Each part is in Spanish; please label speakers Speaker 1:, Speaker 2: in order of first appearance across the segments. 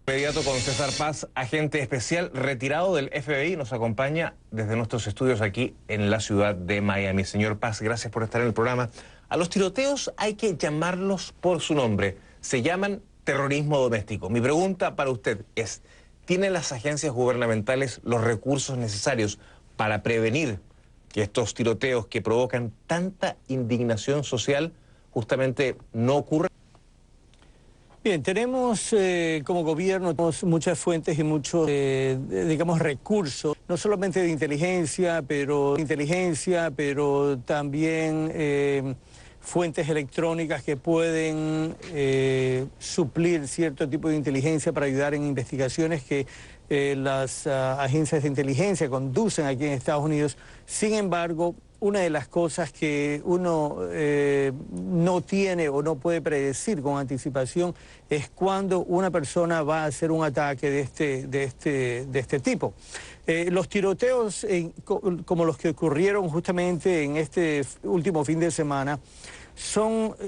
Speaker 1: Inmediato con César Paz, agente especial retirado del FBI, nos acompaña desde nuestros estudios aquí en la ciudad de Miami. Señor Paz, gracias por estar en el programa. A los tiroteos hay que llamarlos por su nombre. Se llaman terrorismo doméstico. Mi pregunta para usted es, ¿tienen las agencias gubernamentales los recursos necesarios para prevenir que estos tiroteos que provocan tanta indignación social justamente no ocurran?
Speaker 2: Bien, tenemos como gobierno muchas fuentes y muchos, digamos, recursos, no solamente de inteligencia, pero también fuentes electrónicas que pueden suplir cierto tipo de inteligencia para ayudar en investigaciones que las agencias de inteligencia conducen aquí en Estados Unidos. Sin embargo, una de las cosas que uno no tiene o no puede predecir con anticipación es cuando una persona va a hacer un ataque de este tipo. Los tiroteos, como los que ocurrieron justamente en este último fin de semana,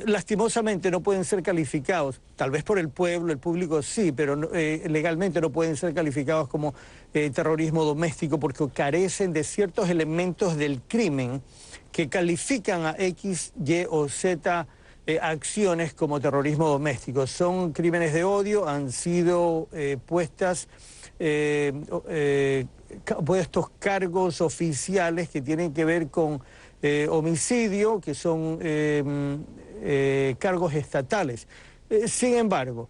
Speaker 2: lastimosamente no pueden ser calificados, tal vez por el pueblo, el público sí, pero legalmente no pueden ser calificados como terrorismo doméstico porque carecen de ciertos elementos del crimen que califican a X, Y o Z acciones como terrorismo doméstico. Son crímenes de odio, han sido puestos cargos oficiales que tienen que ver con homicidio, que son cargos estatales. Sin embargo,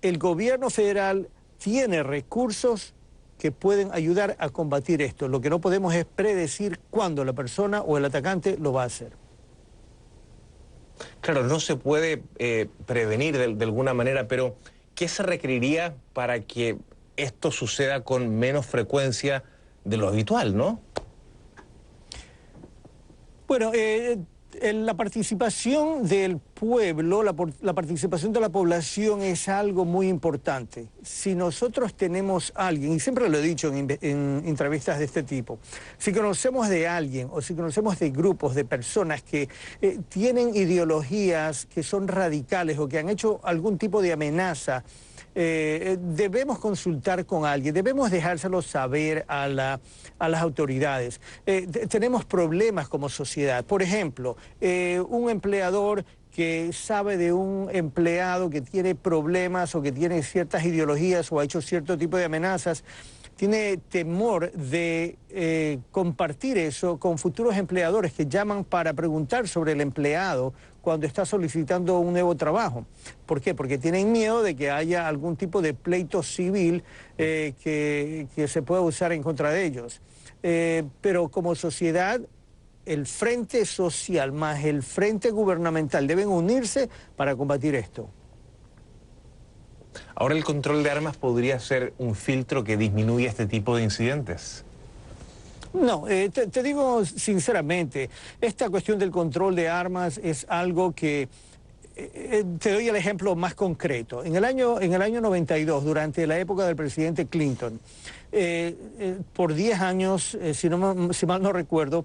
Speaker 2: el gobierno federal tiene recursos que pueden ayudar a combatir esto. Lo que no podemos es predecir cuándo la persona o el atacante lo va a hacer.
Speaker 1: Claro, no se puede prevenir de alguna manera, pero ¿qué se requeriría para que esto suceda con menos frecuencia de lo habitual, no?
Speaker 2: Bueno, la participación del pueblo, la participación de la población es algo muy importante. Si nosotros tenemos a alguien, y siempre lo he dicho en entrevistas de este tipo, si conocemos de alguien o si conocemos de grupos de personas que tienen ideologías que son radicales o que han hecho algún tipo de amenaza, debemos consultar con alguien, debemos dejárselo saber a las autoridades. Tenemos problemas como sociedad. Por ejemplo, un empleador que sabe de un empleado que tiene problemas o que tiene ciertas ideologías o ha hecho cierto tipo de amenazas, tiene temor de compartir eso con futuros empleadores que llaman para preguntar sobre el empleado cuando está solicitando un nuevo trabajo. ¿Por qué? Porque tienen miedo de que haya algún tipo de pleito civil que se pueda usar en contra de ellos. Pero como sociedad, el frente social más el frente gubernamental deben unirse para combatir esto.
Speaker 1: Ahora, ¿el control de armas podría ser un filtro que disminuya este tipo de incidentes?
Speaker 2: No, te digo sinceramente, esta cuestión del control de armas es algo que, te doy el ejemplo más concreto. En el año 92, durante la época del presidente Clinton, por 10 años, si mal no recuerdo,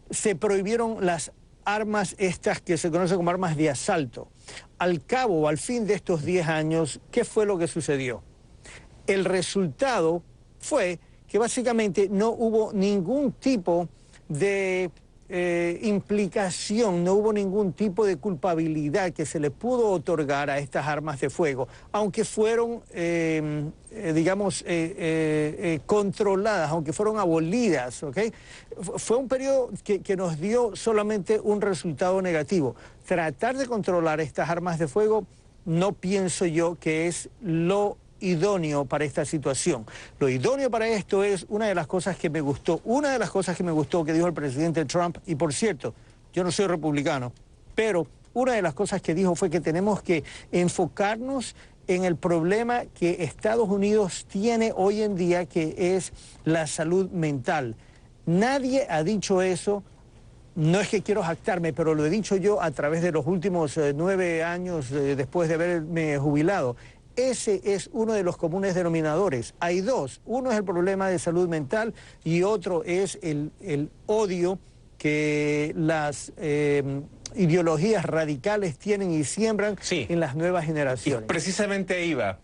Speaker 2: se prohibieron las armas estas que se conocen como armas de asalto. Al cabo o al fin de estos 10 años, ¿qué fue lo que sucedió? El resultado fue que básicamente no hubo ningún tipo de implicación, no hubo ningún tipo de culpabilidad que se le pudo otorgar a estas armas de fuego, aunque fueron, digamos, controladas, aunque fueron abolidas, ¿ok? Fue un periodo que nos dio solamente un resultado negativo. Tratar de controlar estas armas de fuego no pienso yo que es lo idóneo para esta situación. Lo idóneo para esto es una de las cosas que me gustó que dijo el presidente Trump, y por cierto, yo no soy republicano, pero una de las cosas que dijo fue que tenemos que enfocarnos en el problema que Estados Unidos tiene hoy en día, que es la salud mental. Nadie ha dicho eso. No es que quiero jactarme, pero lo he dicho yo a través de los últimos 9 años después de haberme jubilado. Ese es uno de los comunes denominadores. Hay dos. Uno es el problema de salud mental y otro es el odio que las ideologías radicales tienen y siembran en las nuevas generaciones.
Speaker 1: Y precisamente ahí va.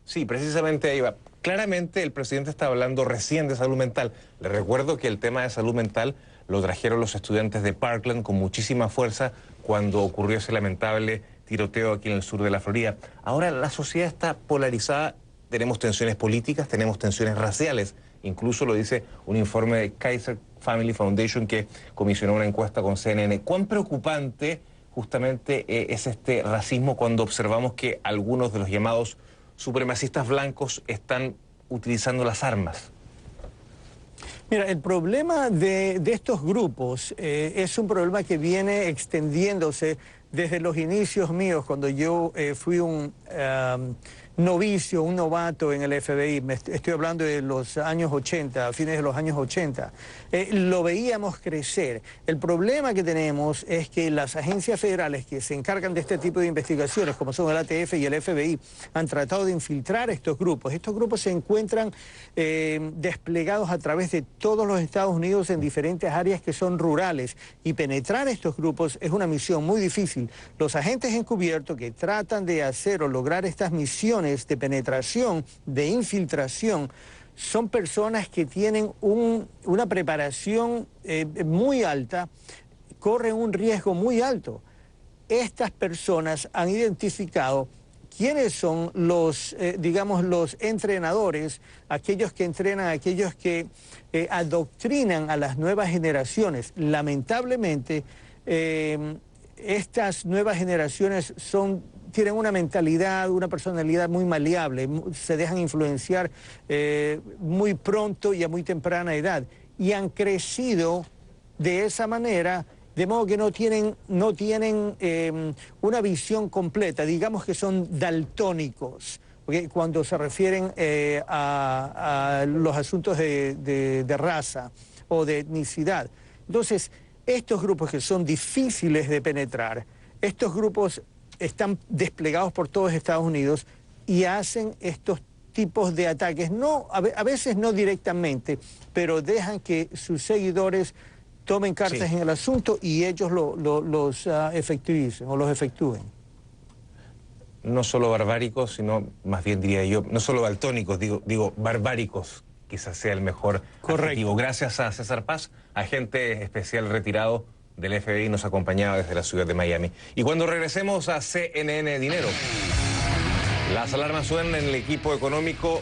Speaker 1: Sí, precisamente ahí va. Claramente el presidente está hablando recién de salud mental. Le recuerdo que el tema de salud mental lo trajeron los estudiantes de Parkland con muchísima fuerza cuando ocurrió ese lamentable tiroteo aquí en el sur de la Florida. Ahora la sociedad está polarizada, tenemos tensiones políticas, tenemos tensiones raciales. Incluso lo dice un informe de Kaiser Family Foundation que comisionó una encuesta con CNN. ¿Cuán preocupante justamente es este racismo cuando observamos que algunos de los llamados supremacistas blancos están utilizando las armas?
Speaker 2: Mira, el problema de estos grupos es un problema que viene extendiéndose desde los inicios míos, cuando yo fui un novicio, un novato en el FBI. Estoy hablando de los años 80, a fines de los años 80. Lo veíamos crecer. El problema que tenemos es que las agencias federales que se encargan de este tipo de investigaciones, como son el ATF y el FBI, han tratado de infiltrar estos grupos. Estos grupos se encuentran desplegados a través de todos los Estados Unidos en diferentes áreas que son rurales, y penetrar estos grupos es una misión muy difícil. Los agentes encubiertos que tratan de hacer o lograr estas misiones de penetración, de infiltración, son personas que tienen una preparación muy alta, corren un riesgo muy alto. Estas personas han identificado quiénes son los, digamos, los entrenadores, aquellos que entrenan, aquellos que adoctrinan a las nuevas generaciones. Lamentablemente, estas nuevas generaciones tienen una mentalidad, una personalidad muy maleable, se dejan influenciar muy pronto y a muy temprana edad, y han crecido de esa manera, de modo que no tienen una visión completa. Digamos que son daltónicos, ¿okay?, cuando se refieren a los asuntos de raza o de etnicidad. Entonces, estos grupos que son difíciles de penetrar, estos grupos están desplegados por todos Estados Unidos y hacen estos tipos de ataques, a veces no directamente, pero dejan que sus seguidores tomen cartas en el asunto y ellos los efectivicen o los efectúen.
Speaker 1: No solo barbáricos, sino más bien diría yo, no solo daltónicos, digo barbáricos, quizás sea el mejor adjetivo. Gracias a César Paz, agente especial retirado del FBI, nos acompañaba desde la ciudad de Miami. Y cuando regresemos a CNN Dinero, las alarmas suenan en el equipo económico.